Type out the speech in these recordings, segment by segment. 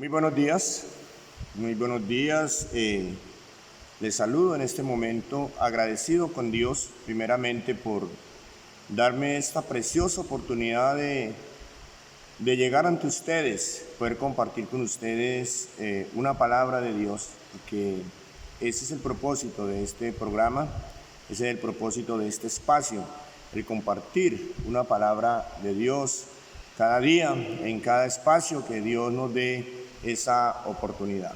Muy buenos días, muy buenos días. Les saludo en este momento agradecido con Dios primeramente por darme esta preciosa oportunidad de llegar ante ustedes, poder compartir con ustedes una palabra de Dios, porque ese es el propósito de este programa, ese es el propósito de este espacio, el compartir una palabra de Dios cada día, en cada espacio que Dios nos dé esa oportunidad.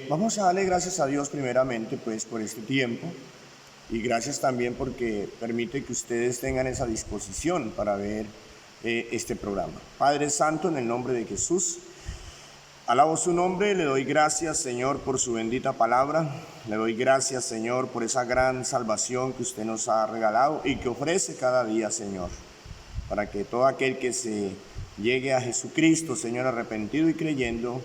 Vamos a darle gracias a Dios primeramente pues por este tiempo y gracias también porque permite que ustedes tengan esa disposición para ver este programa. Padre Santo, en el nombre de Jesús, alabo su nombre, le doy gracias, Señor, por su bendita palabra. Le doy gracias, Señor, por esa gran salvación que usted nos ha regalado y que ofrece cada día, Señor, para que todo aquel que se llegue a Jesucristo, Señor, arrepentido y creyendo,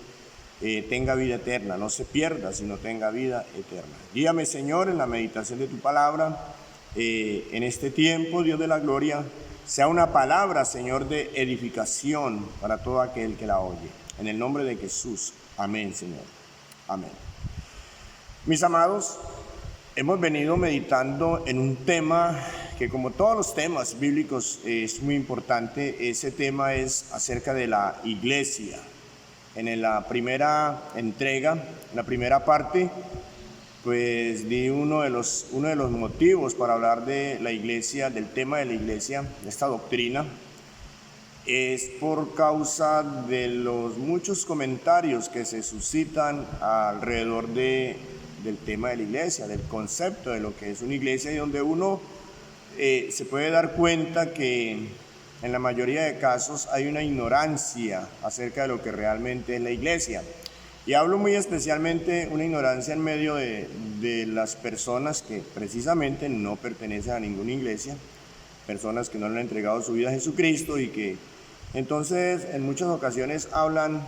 tenga vida eterna, no se pierda, sino tenga vida eterna. Guíame, Señor, en la meditación de tu palabra, en este tiempo, Dios de la gloria, sea una palabra, Señor, de edificación para todo aquel que la oye. En el nombre de Jesús, amén, Señor, amén. Mis amados, hemos venido meditando en un tema que, como todos los temas bíblicos, es muy importante. Ese tema es acerca de la iglesia. En la primera entrega, en la primera parte, pues di uno de los motivos para hablar de la iglesia, del tema de la iglesia, de esta doctrina, es por causa de los muchos comentarios que se suscitan alrededor del tema de la iglesia, del concepto de lo que es una iglesia, y donde uno se puede dar cuenta que en la mayoría de casos hay una ignorancia acerca de lo que realmente es la iglesia. Y hablo muy especialmente una ignorancia en medio de las personas que precisamente no pertenecen a ninguna iglesia, personas que no le han entregado su vida a Jesucristo y que entonces en muchas ocasiones hablan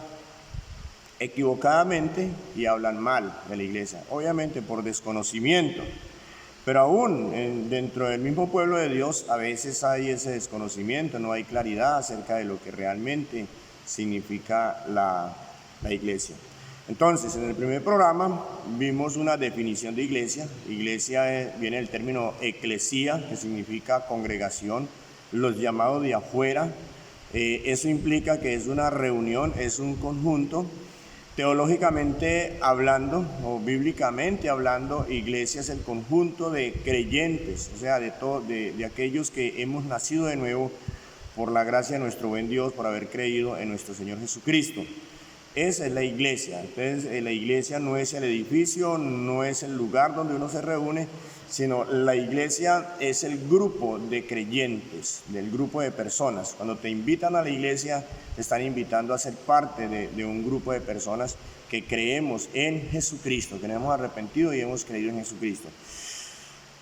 equivocadamente y hablan mal de la iglesia, obviamente por desconocimiento. Pero aún dentro del mismo pueblo de Dios a veces hay ese desconocimiento, no hay claridad acerca de lo que realmente significa la iglesia. Entonces, en el primer programa vimos una definición de iglesia. Iglesia viene del término eclesía, que significa congregación, los llamados de afuera. Eso implica que es una reunión, es un conjunto. Teológicamente hablando o bíblicamente hablando, iglesia es el conjunto de creyentes, o sea, de aquellos que hemos nacido de nuevo por la gracia de nuestro buen Dios, por haber creído en nuestro Señor Jesucristo. Esa es la iglesia. Entonces, la iglesia no es el edificio, no es el lugar donde uno se reúne, sino la iglesia es el grupo de creyentes, del grupo de personas. Cuando te invitan a la iglesia, te están invitando a ser parte de un grupo de personas que creemos en Jesucristo, que nos hemos arrepentido y hemos creído en Jesucristo.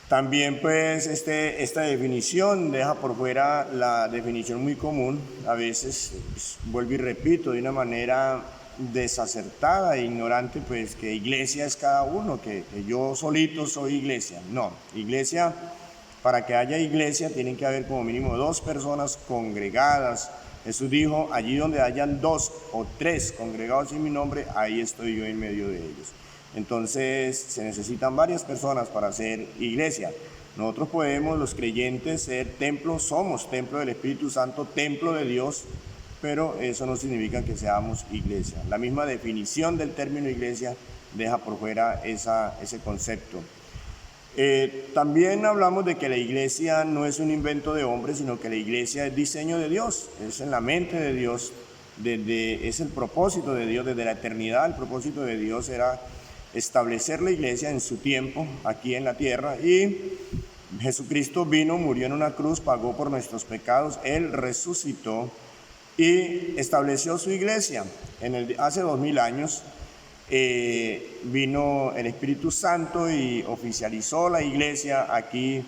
También pues esta definición deja por fuera la definición muy común, a veces vuelvo y repito, de una manera desacertada e ignorante, pues que iglesia es cada uno, que yo solito soy iglesia. No, iglesia, para que haya iglesia tienen que haber como mínimo 2 personas congregadas. Jesús dijo, allí donde hayan 2 o 3 congregados en mi nombre, ahí estoy yo en medio de ellos. Entonces se necesitan varias personas para ser iglesia. Nosotros podemos, los creyentes, ser templo, somos templo del Espíritu Santo, templo de Dios, pero eso no significa que seamos iglesia. La misma definición del término iglesia deja por fuera ese concepto. También hablamos de que la iglesia no es un invento de hombres, sino que la iglesia es diseño de Dios, es en la mente de Dios, es el propósito de Dios desde la eternidad. El propósito de Dios era establecer la iglesia en su tiempo aquí en la tierra, y Jesucristo vino, murió en una cruz, pagó por nuestros pecados, Él resucitó y estableció su iglesia. Hace 2000 años vino el Espíritu Santo y oficializó la iglesia aquí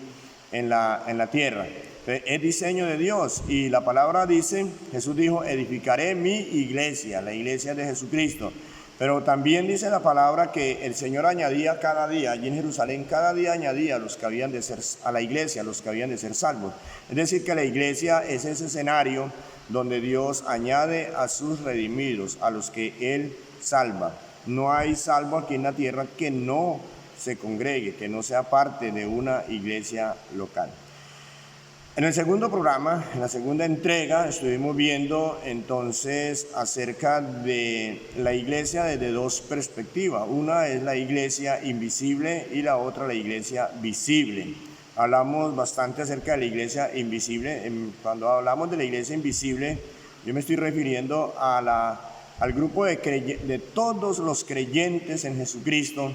en la tierra. Entonces, es diseño de Dios, y la palabra dice, Jesús dijo, edificaré mi iglesia, la iglesia de Jesucristo. Pero también dice la palabra que el Señor añadía cada día, allí en Jerusalén, cada día añadía a los que habían de ser, a la iglesia, a los que habían de ser salvos. Es decir, que la iglesia es ese escenario donde Dios añade a sus redimidos, a los que Él salva. No hay salvo aquí en la tierra que no se congregue, que no sea parte de una iglesia local. En el segundo programa, en la segunda entrega, estuvimos viendo entonces acerca de la iglesia desde dos perspectivas. Una es la iglesia invisible y la otra la iglesia visible. Hablamos bastante acerca de la iglesia invisible. Cuando hablamos de la iglesia invisible, yo me estoy refiriendo al grupo de todos los creyentes en Jesucristo,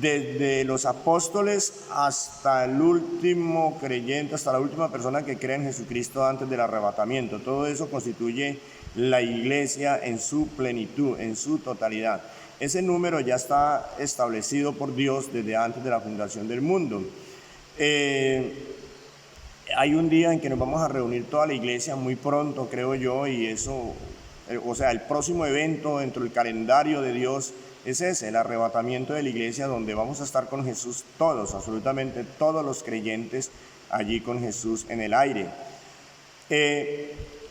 desde los apóstoles hasta el último creyente, hasta la última persona que cree en Jesucristo antes del arrebatamiento. Todo eso constituye la iglesia en su plenitud, en su totalidad. Ese número ya está establecido por Dios desde antes de la fundación del mundo. Hay un día en que nos vamos a reunir toda la iglesia muy pronto, creo yo, y eso, o sea, el próximo evento dentro del calendario de Dios es ese, el arrebatamiento de la iglesia, donde vamos a estar con Jesús todos, absolutamente todos los creyentes allí con Jesús en el aire.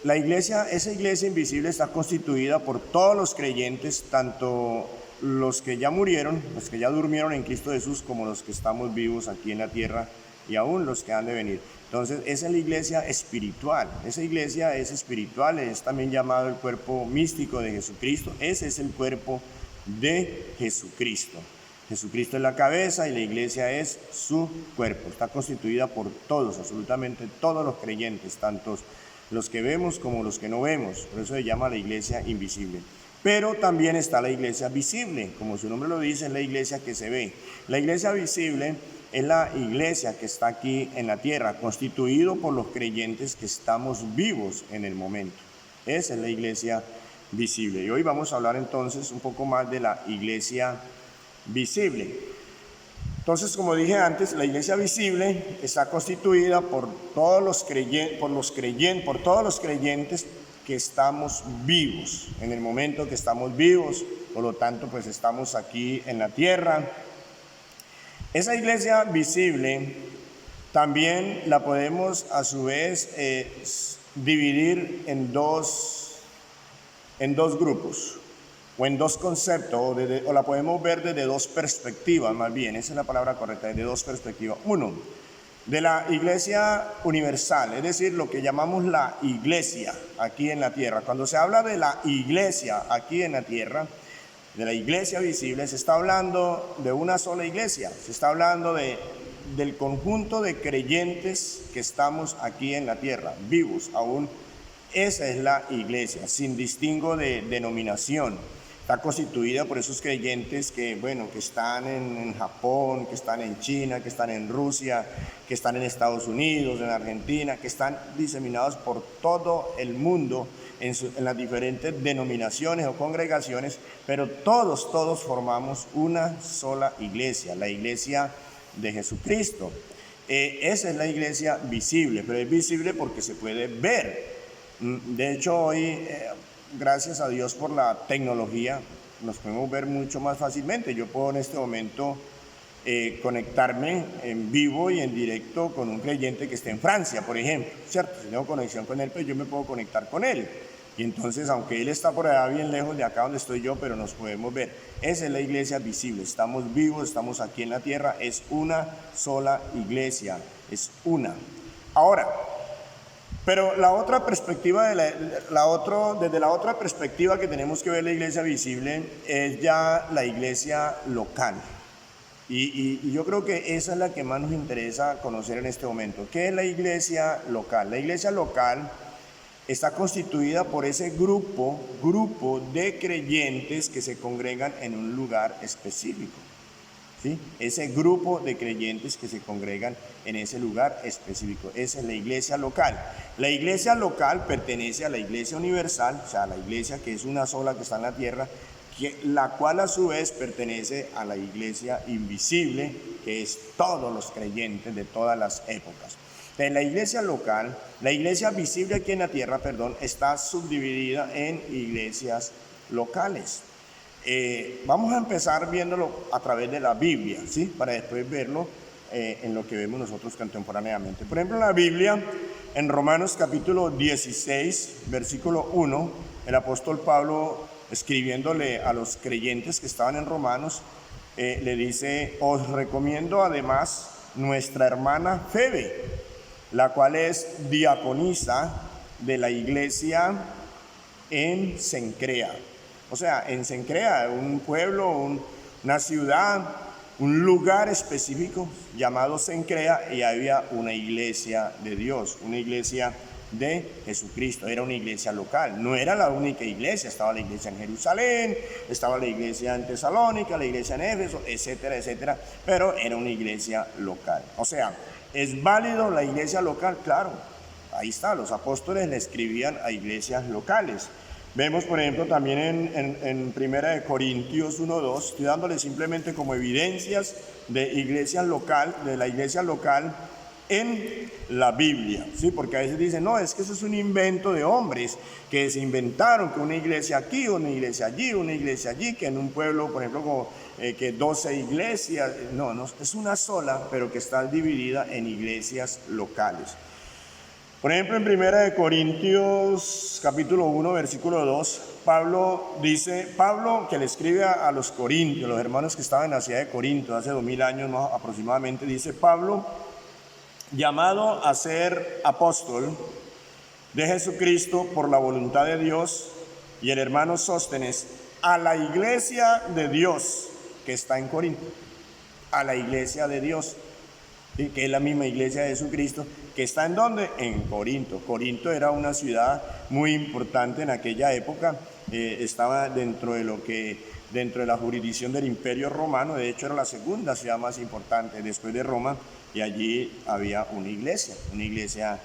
La iglesia, esa iglesia invisible está constituida por todos los creyentes, tanto los que ya murieron, los que ya durmieron en Cristo Jesús, como los que estamos vivos aquí en la tierra y aún los que han de venir. Entonces, esa es la iglesia espiritual. Esa iglesia es espiritual, es también llamado el cuerpo místico de Jesucristo. Ese es el cuerpo de Jesucristo. Jesucristo es la cabeza y la iglesia es su cuerpo. Está constituida por todos, absolutamente todos los creyentes, tanto los que vemos como los que no vemos. Por eso se llama la iglesia invisible. Pero también está la iglesia visible, como su nombre lo dice, es la iglesia que se ve. La iglesia visible es la iglesia que está aquí en la tierra, constituido por los creyentes que estamos vivos en el momento. Esa es la iglesia visible. Y hoy vamos a hablar entonces un poco más de la iglesia visible. Entonces, como dije antes, la iglesia visible está constituida por todos los creyentes, por todos los creyentes que estamos vivos en el momento que estamos vivos. Por lo tanto, pues estamos aquí en la tierra. Esa iglesia visible también la podemos a su vez dividir en dos grupos o en dos conceptos, o la podemos ver desde dos perspectivas, más bien, esa es la palabra correcta, desde dos perspectivas. Uno, de la iglesia universal, es decir, lo que llamamos la iglesia aquí en la tierra. Cuando se habla de la iglesia aquí en la tierra, de la iglesia visible, se está hablando de una sola iglesia, se está hablando del conjunto de creyentes que estamos aquí en la tierra, vivos aún. Esa es la iglesia, sin distingo de denominación. Está constituida por esos creyentes que están en Japón, que están en China, que están en Rusia, que están en Estados Unidos, en Argentina, que están diseminados por todo el mundo en las diferentes denominaciones o congregaciones, pero todos formamos una sola iglesia, la iglesia de Jesucristo. Esa es la iglesia visible, pero es visible porque se puede ver. De hecho, hoy, gracias a Dios por la tecnología, nos podemos ver mucho más fácilmente. Yo puedo en este momento conectarme en vivo y en directo con un creyente que esté en Francia, por ejemplo, ¿cierto? Si tengo conexión con él, pues yo me puedo conectar con él. Y entonces, aunque él está por allá bien lejos de acá donde estoy yo, pero nos podemos ver. Esa es la iglesia visible. Estamos vivos, estamos aquí en la tierra. Es una sola iglesia, es una. Ahora, pero la otra perspectiva, desde la otra perspectiva que tenemos que ver la iglesia visible es ya la iglesia local. Y yo creo que esa es la que más nos interesa conocer en este momento. ¿Qué es la iglesia local? La iglesia local está constituida por ese grupo de creyentes que se congregan en un lugar específico. ¿Sí? Ese grupo de creyentes que se congregan en ese lugar específico. Esa es la iglesia local. La iglesia local pertenece a la iglesia universal, o sea, a la iglesia que es una sola que está en la tierra, la cual a su vez pertenece a la iglesia invisible, que es todos los creyentes de todas las épocas. De la iglesia local, la iglesia visible aquí en la tierra, está subdividida en iglesias locales. Vamos a empezar viéndolo a través de la Biblia, ¿sí? Para después verlo en lo que vemos nosotros contemporáneamente. Por ejemplo, en la Biblia, en Romanos capítulo 16, versículo 1, el apóstol Pablo, escribiéndole a los creyentes que estaban en Romanos, le dice: os recomiendo además nuestra hermana Febe, la cual es diaconisa de la iglesia en Cencrea. O sea, en Cencrea, un pueblo, una ciudad, un lugar específico llamado Cencrea, y había una iglesia de Dios, una iglesia de Jesucristo. Era una iglesia local, no era la única iglesia. Estaba la iglesia en Jerusalén, estaba la iglesia en Tesalónica, la iglesia en Éfeso, etcétera, etcétera, pero era una iglesia local. O sea, ¿es válido la iglesia local? Claro, ahí está, los apóstoles le escribían a iglesias locales. Vemos, por ejemplo, también en 1 Corintios 1:2, estoy dándole simplemente como evidencias de la iglesia local en la Biblia, ¿sí? Porque a veces dicen: no, es que eso es un invento de hombres que se inventaron, que una iglesia aquí, una iglesia allí, una iglesia allí, que en un pueblo, por ejemplo, como que 12 iglesias. No, es una sola, pero que está dividida en iglesias locales. Por ejemplo, en 1 Corintios capítulo 1, versículo 2, Pablo que le escribe a los corintios, los hermanos que estaban en la ciudad de Corinto hace 2000 años más aproximadamente, dice: Pablo, llamado a ser apóstol de Jesucristo por la voluntad de Dios, y el hermano Sóstenes, a la iglesia de Dios que está en Corinto, a la iglesia de Dios, ¿sí? Que es la misma iglesia de Jesucristo, que está ¿en dónde? En Corinto. Corinto era una ciudad muy importante en aquella época, estaba dentro de la jurisdicción del Imperio Romano. De hecho, era la segunda ciudad más importante después de Roma, y allí había una iglesia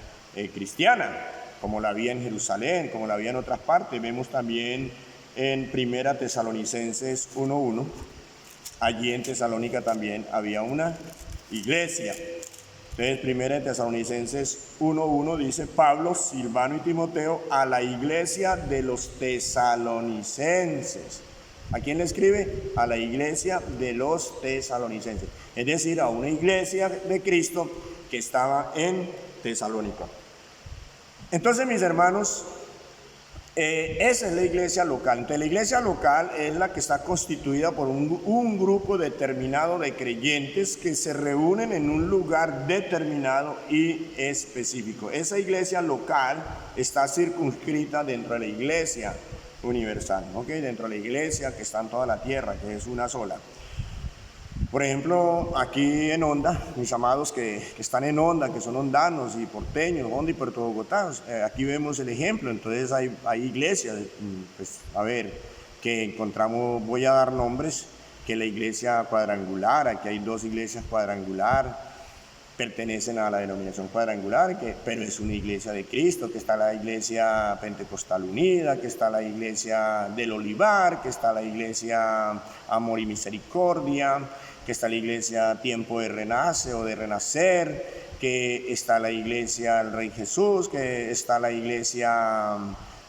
cristiana, como la había en Jerusalén, como la había en otras partes. Vemos también en 1 Tesalonicenses 1:1, allí en Tesalónica también había una iglesia. Entonces, 1 Tesalonicenses 1:1 dice: Pablo, Silvano y Timoteo, a la iglesia de los tesalonicenses. ¿A quién le escribe? A la iglesia de los tesalonicenses, es decir, a una iglesia de Cristo que estaba en Tesalónica. Entonces, mis hermanos, esa es la iglesia local. Entonces, la iglesia local es la que está constituida por un grupo determinado de creyentes que se reúnen en un lugar determinado y específico. Esa iglesia local está circunscrita dentro de la iglesia universal, ¿ok? Dentro de la iglesia que está en toda la tierra, que es una sola. Por ejemplo, aquí en Honda, mis amados que están en Honda, que son hondanos y porteños, Honda y Puerto Bogotá, aquí vemos el ejemplo. Entonces hay iglesias, pues, que encontramos, voy a dar nombres, que la iglesia cuadrangular, aquí hay 2 iglesias cuadrangular, pertenecen a la denominación cuadrangular, pero es una iglesia de Cristo, que está la iglesia Pentecostal Unida, que está la iglesia del Olivar, que está la iglesia Amor y Misericordia, que está la iglesia Tiempo de Renace o de Renacer, que está la iglesia El Rey Jesús, que está la iglesia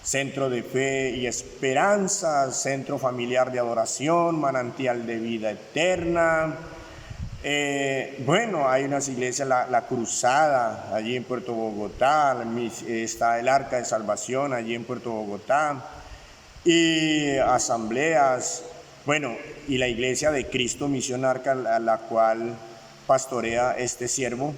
Centro de Fe y Esperanza, Centro Familiar de Adoración, Manantial de Vida Eterna. Hay unas iglesias, la Cruzada, allí en Puerto Bogotá, está el Arca de Salvación, allí en Puerto Bogotá, y asambleas, y la iglesia de Cristo Misión Arca, la cual pastorea este siervo.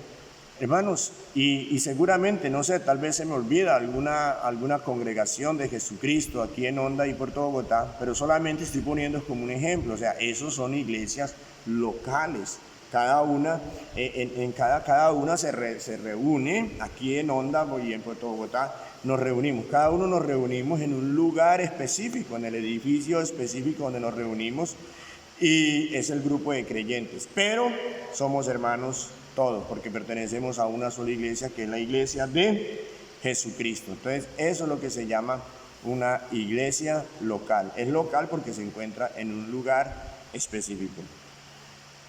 Hermanos, y seguramente, no sé, tal vez se me olvida alguna congregación de Jesucristo aquí en Honda y Puerto Bogotá, pero solamente estoy poniendo como un ejemplo. O sea, esos son iglesias locales. Cada una se reúne aquí en Honda y en Puerto Bogotá. Cada uno nos reunimos en un lugar específico, en el edificio específico donde nos reunimos, y es el grupo de creyentes, pero somos hermanos todos, porque pertenecemos a una sola iglesia, que es la iglesia de Jesucristo. Entonces, eso es lo que se llama una iglesia local. Es local porque se encuentra en un lugar específico.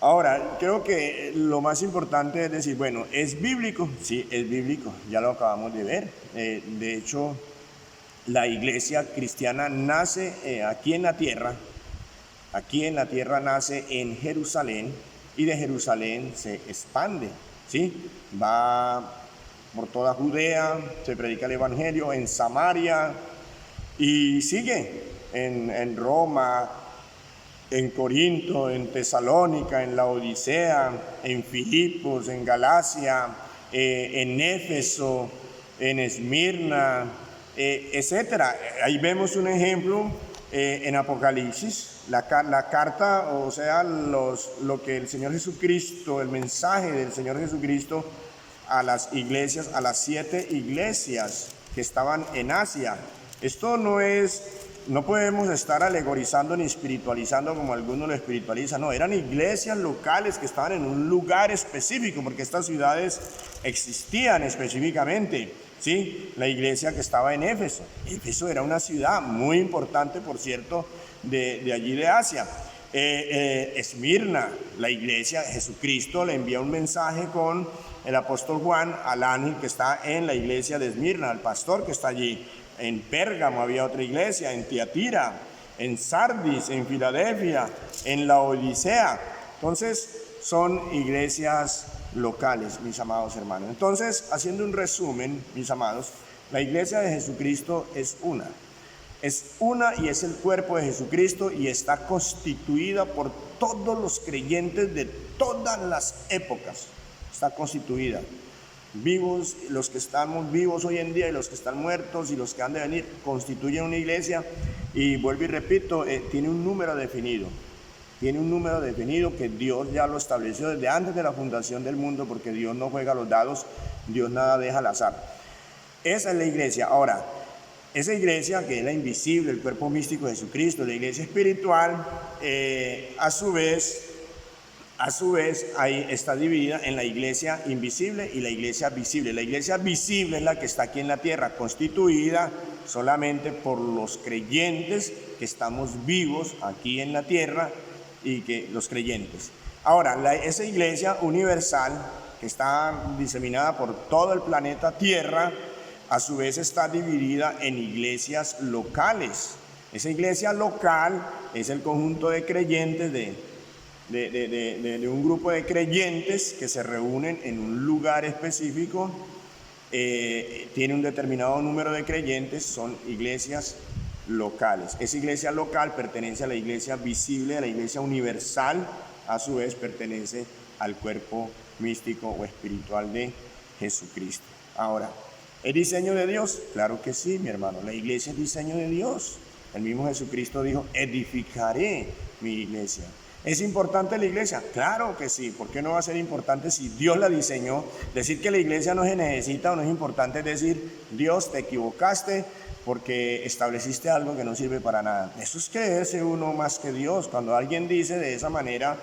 Ahora, creo que lo más importante es decir, ¿es bíblico? Sí, es bíblico, ya lo acabamos de ver. De hecho, la iglesia cristiana nace aquí en la tierra Aquí en la tierra nace en Jerusalén y de Jerusalén se expande, ¿sí? Va por toda Judea, se predica el evangelio en Samaria y sigue en Roma, en Corinto, en Tesalónica, en la Odisea, en Filipos, en Galacia, en Éfeso, en Esmirna, etcétera. Ahí vemos un ejemplo en Apocalipsis, la carta, o sea, lo que el Señor Jesucristo, el mensaje del Señor Jesucristo a las iglesias, a las 7 iglesias que estaban en Asia. Esto no podemos estar alegorizando ni espiritualizando como algunos lo espiritualizan, no, eran iglesias locales que estaban en un lugar específico, porque estas ciudades existían específicamente, ¿sí? La iglesia que estaba en Éfeso. Éfeso era una ciudad muy importante, por cierto, de allí de Asia. Esmirna, la iglesia, Jesucristo le envía un mensaje con el apóstol Juan al ángel que está en la iglesia de Esmirna, al pastor que está allí. En Pérgamo había otra iglesia, en Tiatira, en Sardis, en Filadelfia, en la Odisea. Entonces son iglesias locales, mis amados hermanos. Entonces, haciendo un resumen, mis amados, la iglesia de Jesucristo es una y es el cuerpo de Jesucristo y está constituida por todos los creyentes de todas las épocas. Está constituida. Vivos, los que estamos vivos hoy en día y los que están muertos y los que han de venir, constituyen una iglesia y vuelvo y repito, tiene un número definido. Tiene un número definido que Dios ya lo estableció desde antes de la fundación del mundo, porque Dios no juega los dados, Dios nada deja al azar. Esa es la iglesia. Ahora, esa iglesia que es la invisible, el cuerpo místico de Jesucristo, la iglesia espiritual, a su vez ahí está dividida en la iglesia invisible y la iglesia visible. La iglesia visible es la que está aquí en la tierra, constituida solamente por los creyentes que estamos vivos aquí en la tierra y que los creyentes. Ahora, esa iglesia universal que está diseminada por todo el planeta Tierra, a su vez está dividida en iglesias locales. Esa iglesia local es el conjunto de creyentes de un grupo de creyentes que se reúnen en un lugar específico, tiene un determinado número de creyentes, son iglesias locales. Esa iglesia local pertenece a la iglesia visible, a la iglesia universal, a su vez pertenece al cuerpo místico o espiritual de Jesucristo. Ahora, ¿es diseño de Dios? Claro que sí, mi hermano, la iglesia es diseño de Dios. El mismo Jesucristo dijo, edificaré mi iglesia. ¿Es importante la iglesia? Claro que sí. ¿Por qué no va a ser importante si Dios la diseñó? Decir que la iglesia no se necesita o no es importante es decir, Dios, te equivocaste porque estableciste algo que no sirve para nada. Eso es creerse uno más que Dios. Cuando alguien dice de esa manera,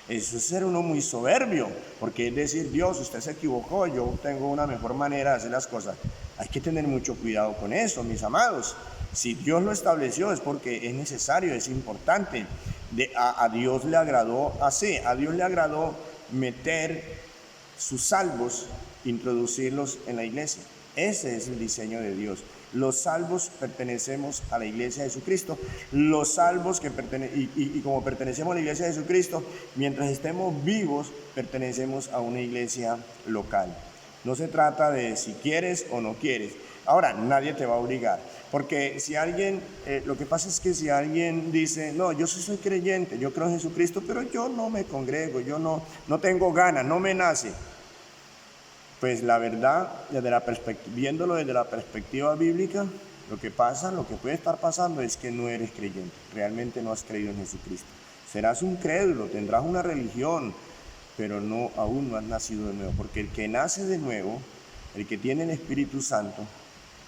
eso es ser uno muy soberbio, porque es decir, Dios, usted se equivocó, yo tengo una mejor manera de hacer las cosas. Hay que tener mucho cuidado con eso, mis amados. Si Dios lo estableció es porque es necesario, es importante. A Dios le agradó así, a Dios le agradó meter sus salvos, introducirlos en la iglesia. Ese es el diseño de Dios. Los salvos pertenecemos a la iglesia de Jesucristo. Los salvos y como pertenecemos a la iglesia de Jesucristo, mientras estemos vivos, pertenecemos a una iglesia local. No se trata de si quieres o no quieres. Ahora, nadie te va a obligar, porque si alguien, lo que pasa es que si alguien dice, no, yo sí soy creyente, yo creo en Jesucristo, pero yo no me congrego, yo no tengo ganas, no me nace. Pues la verdad, viéndolo desde la perspectiva bíblica, lo que puede estar pasando es que no eres creyente, realmente no has creído en Jesucristo. Serás un crédulo, tendrás una religión, pero aún no has nacido de nuevo, porque el que nace de nuevo, el que tiene el Espíritu Santo,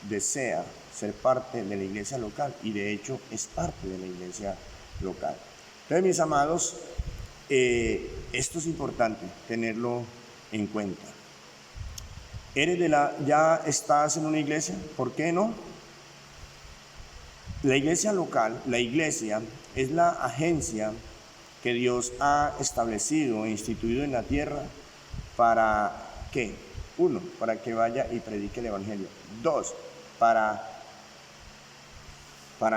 desea ser parte de la iglesia local y de hecho es parte de la iglesia local. Entonces, mis amados, esto es importante tenerlo en cuenta. ¿Ya estás en una iglesia? ¿Por qué no? La iglesia local, la iglesia es la agencia que Dios ha establecido e instituido en la tierra para ¿qué? 1, para que vaya y predique el evangelio. 2, para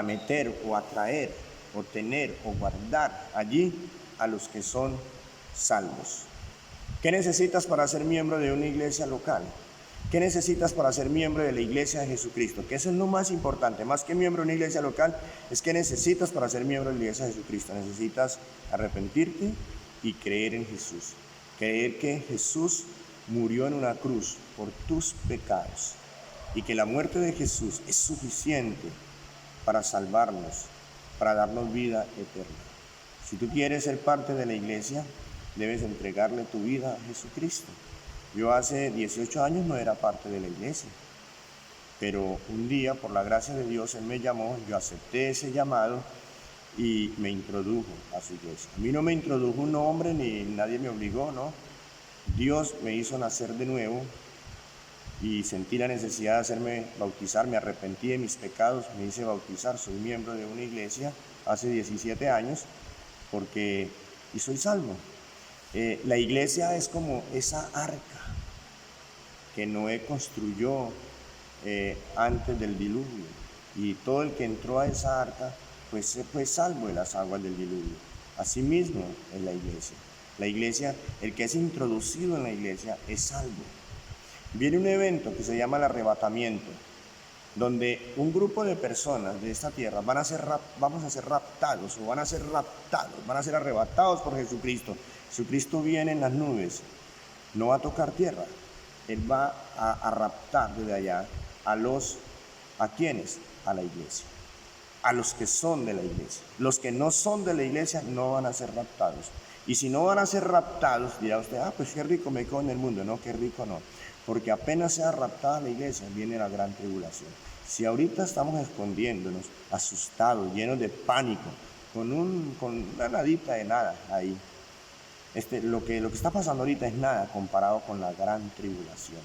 meter o atraer o tener o guardar allí a los que son salvos. ¿Qué necesitas para ser miembro de una iglesia local? ¿Qué necesitas para ser miembro de la iglesia de Jesucristo? Que eso es lo más importante, más que miembro de una iglesia local, es que necesitas para ser miembro de la iglesia de Jesucristo. Necesitas arrepentirte y creer en Jesús. Creer que Jesús murió en una cruz por tus pecados y que la muerte de Jesús es suficiente para salvarnos, para darnos vida eterna. Si tú quieres ser parte de la iglesia, debes entregarle tu vida a Jesucristo. Yo hace 18 años no era parte de la iglesia, pero un día, por la gracia de Dios, Él me llamó, yo acepté ese llamado y me introdujo a su iglesia. A mí no me introdujo un hombre ni nadie me obligó, ¿no? Dios me hizo nacer de nuevo y sentí la necesidad de hacerme bautizar, me arrepentí de mis pecados, me hice bautizar, soy miembro de una iglesia hace 17 años y soy salvo. La iglesia es como esa arca que Noé construyó antes del diluvio, y todo el que entró a esa arca pues se fue salvo de las aguas del diluvio. Asimismo es la iglesia. La iglesia, el que es introducido en la iglesia es salvo. Viene un evento que se llama el arrebatamiento, donde un grupo de personas de esta tierra van a ser raptados, van a ser arrebatados por Jesucristo. Jesucristo viene en las nubes, no va a tocar tierra. Él va a raptar desde allá ¿a quiénes? A la iglesia, a los que son de la iglesia. Los que no son de la iglesia no van a ser raptados. Y si no van a ser raptados, dirá usted, pues qué rico me quedo en el mundo. No, qué rico no, porque apenas sea raptada la iglesia, viene la gran tribulación. Si ahorita estamos escondiéndonos, asustados, llenos de pánico, con una nadita de nada ahí, lo que está pasando ahorita es nada comparado con la gran tribulación.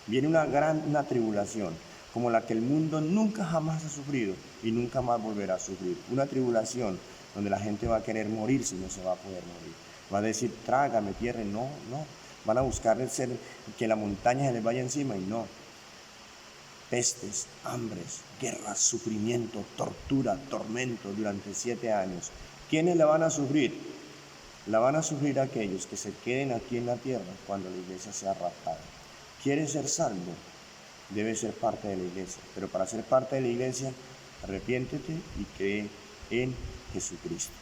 Viene una tribulación como la que el mundo nunca jamás ha sufrido y nunca más volverá a sufrir. Una tribulación donde la gente va a querer morir si no se va a poder morir. Va a decir, trágame tierra, no. Van a buscar que la montaña se les vaya encima y no. Pestes, hambres, guerras, sufrimiento, tortura, tormento durante 7 años. ¿Quiénes la van a sufrir? La van a sufrir aquellos que se queden aquí en la tierra cuando la iglesia sea raptada. ¿Quieres ser salvo? Debes ser parte de la iglesia. Pero para ser parte de la iglesia, arrepiéntete y cree en Jesucristo.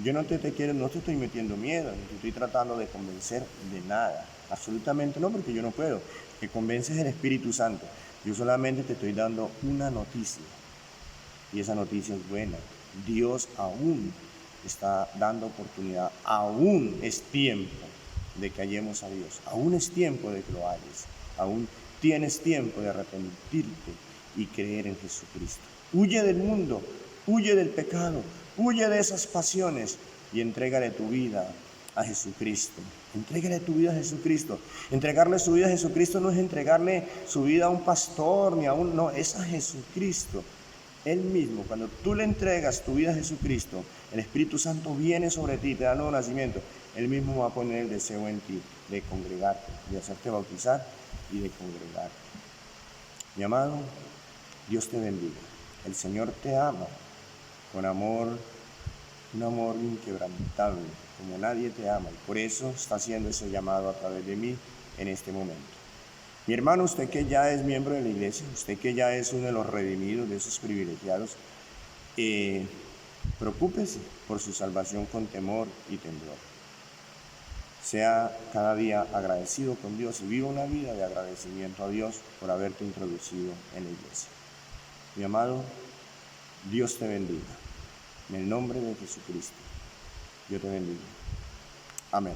Yo no te estoy metiendo miedo, no te estoy tratando de convencer de nada. Absolutamente no, porque yo no puedo. Que convences el Espíritu Santo. Yo solamente te estoy dando una noticia. Y esa noticia es buena. Dios aún está dando oportunidad. Aún es tiempo de que hallemos a Dios. Aún es tiempo de que lo halles. Aún tienes tiempo de arrepentirte y creer en Jesucristo. Huye del mundo, huye del pecado, huye de esas pasiones y entrégale tu vida a Jesucristo. Entrégale tu vida a Jesucristo. Entregarle su vida a Jesucristo no es entregarle su vida a un pastor ni no, es a Jesucristo. Él mismo, cuando tú le entregas tu vida a Jesucristo, el Espíritu Santo viene sobre ti, te da nuevo nacimiento. Él mismo va a poner el deseo en ti de congregarte, de hacerte bautizar y de congregarte. Mi amado, Dios te bendiga. El Señor te ama con amor, un amor inquebrantable, como nadie te ama, y por eso está haciendo ese llamado a través de mí en este momento. Mi hermano, usted que ya es miembro de la iglesia, usted que ya es uno de los redimidos, de esos privilegiados, preocúpese por su salvación con temor y temblor. Sea cada día agradecido con Dios y viva una vida de agradecimiento a Dios por haberte introducido en la iglesia. Mi amado, Dios te bendiga. En el nombre de Jesucristo, Dios te bendiga. Amén.